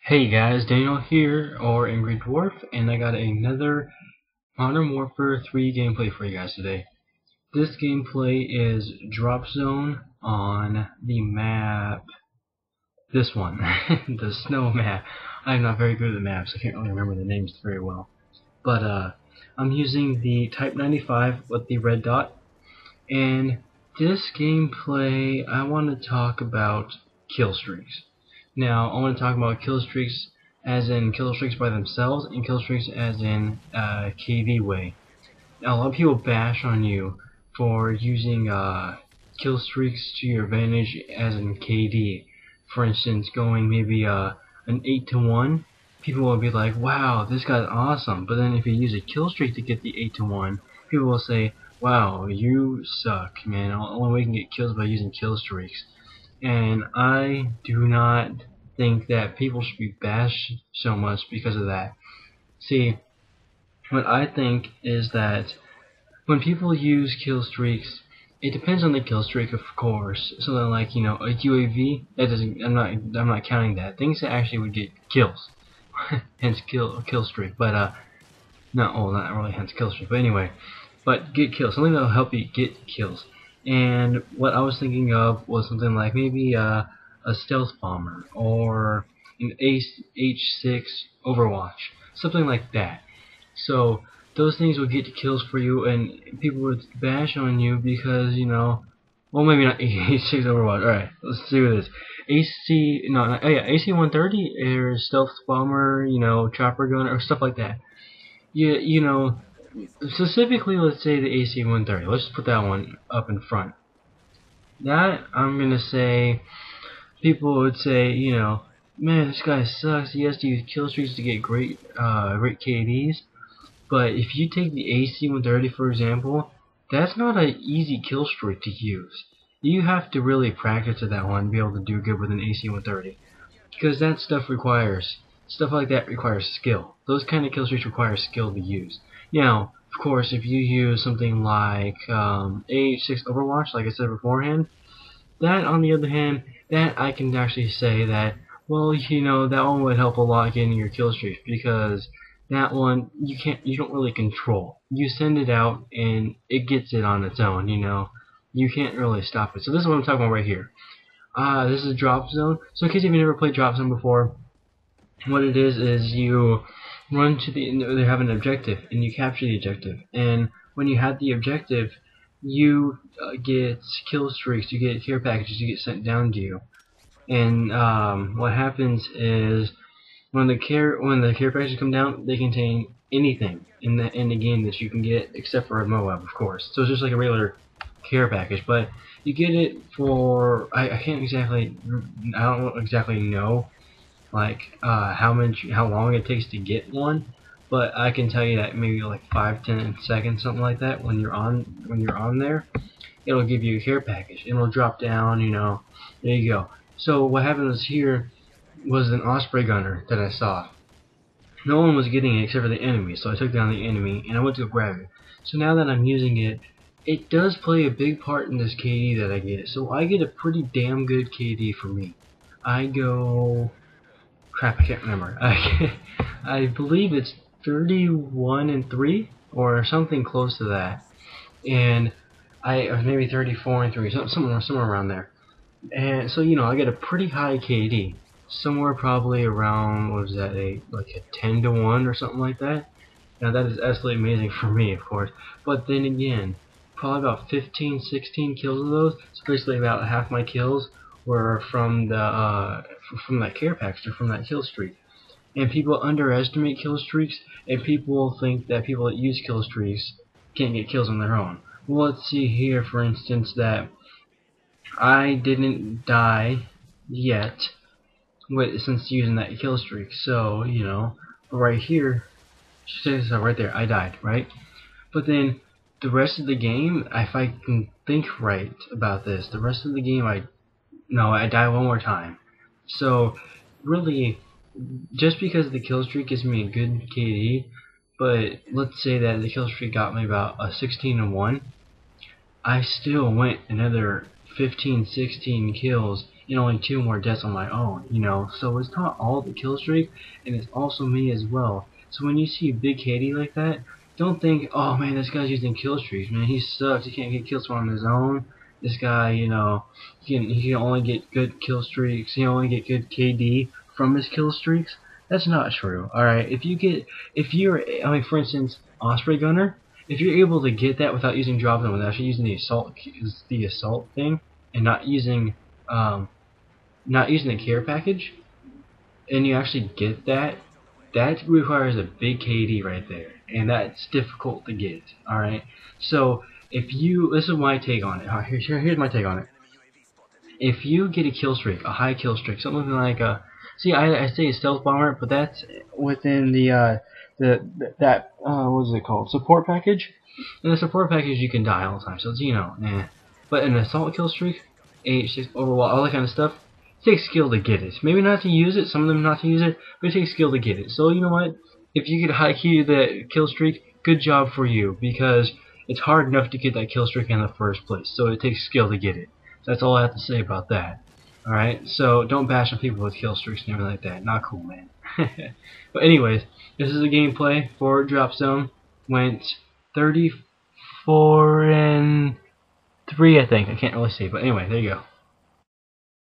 Hey guys, Daniel here, or AngreeDwarf, and I got another Modern Warfare 3 gameplay for you guys today. This gameplay is Drop Zone on the map, this one, the snow map. I'm not very good at the maps, I can't really remember the names very well. But I'm using the Type 95 with the red dot, and this gameplay I want to talk about kill streaks. Now, I want to talk about kill streaks as in kill streaks by themselves and kill streaks as in KD way. Now, a lot of people bash on you for using kill streaks to your advantage as in KD. For instance, going maybe an 8 to 1, people will be like, wow, this guy's awesome. But then if you use a kill streak to get the 8 to 1, people will say, wow, you suck, man. The only way you can get kills by using kill streaks. And I do not think that people should be bashed so much because of that. See, what I think is that when people use kill streaks, it depends on the kill streak, of course. Something like, a UAV, that doesn't. I'm not counting that. Things that actually would get kills, hence kill streak. But not really hence kill streak. But anyway, but get kills. Something that'll help you get kills. And what I was thinking of was something like maybe a stealth bomber or an H6 Overwatch, something like that. So those things would get kills for you, and people would bash on you because well, maybe not H6 Overwatch. All right, let's see what it is. AC-130 or stealth bomber, chopper gunner or stuff like that. Specifically, let's say the AC-130. Let's put that one up in front. That, I'm going to say, people would say, man, this guy sucks. He has to use kill streaks to get great KDs. But if you take the AC-130, for example, that's not an easy kill streak to use. You have to really practice at that one to be able to do good with an AC-130. Because that stuff like that requires skill. Those kind of kill streaks require skill to use. Now, of course, if you use something like H6 Overwatch, like I said beforehand, that, on the other hand, that I can actually say that, well, that one would help a lot getting your kill streaks, because that one you don't really control. You send it out and it gets it on its own. You can't really stop it. So this is what I'm talking about right here. This is Drop Zone. So in case you've never played Drop Zone before, what it is you run to they have an objective and you capture the objective, and when you have the objective you get kill streaks, you get care packages, you get sent down to you. And what happens is when the care packages come down, they contain anything in the game that you can get except for a MOAB, of course. So it's just like a regular care package, but you get it for I don't exactly know like how long it takes to get one, but I can tell you that maybe like 5-10 seconds, something like that. When you're on there, it'll give you a care package and it'll drop down. There you go. So what happened was here was an Osprey gunner that I saw. No one was getting it except for the enemy, so I took down the enemy and I went to grab it. So now that I'm using it, it does play a big part in this KD that I get. So I get a pretty damn good KD for me. I go, crap, I can't remember. I believe it's 31-3 or something close to that, and or maybe 34-3, somewhere around there. And so I get a pretty high KD, somewhere probably around, what was that, like a 10 to 1 or something like that. Now that is absolutely amazing for me, of course. But then again, probably about 15-16 kills of those. So basically about half my kills were from that care package or from that kill streak. And people underestimate kill streaks, and people think that people that use kill streaks can't get kills on their own. Well, let's see here, for instance, that I didn't die yet since using that kill streak. So, right here, right there, I died, right? But then the rest of the game, if I can think right about this, the rest of the game I die one more time. So really, just because the kill streak gives me a good KD, but let's say that the kill streak got me about a 16-1, I still went another 15-16 kills and only 2 more deaths on my own, you know. So it's not all the kill streak, and it's also me as well. So when you see Big KD like that, don't think, oh man, this guy's using kill streaks, man. He sucks. He can't get kills on his own. This guy, you know, he can only get good kill streaks. He only get good KD from his kill streaks. That's not true. All right, if you're, I mean, for instance, Osprey Gunner, if you're able to get that without using drop zone, without actually using the assault thing, and not using the care package, and you actually get that, that requires a big KD right there, and that's difficult to get. All right, so if you, this is my take on it. Here's my take on it. If you get a kill streak, a high kill streak, something like a, see, I say a stealth bomber, but that's within what is it called, support package. In the support package, you can die all the time, so it's, you know, But an assault kill streak, AH6 overwall, all that kind of stuff, it takes skill to get it. Maybe not to use it, some of them not to use it, but it takes skill to get it. So you know what? If you get a high key to that kill streak, good job for you, because it's hard enough to get that kill streak in the first place. So it takes skill to get it. That's all I have to say about that. Alright, so don't bash on people with kill streaks and everything like that. Not cool, man. But anyways, this is a gameplay for Drop Zone. Went 34 and 3, I think. I can't really see, but anyway, there you go.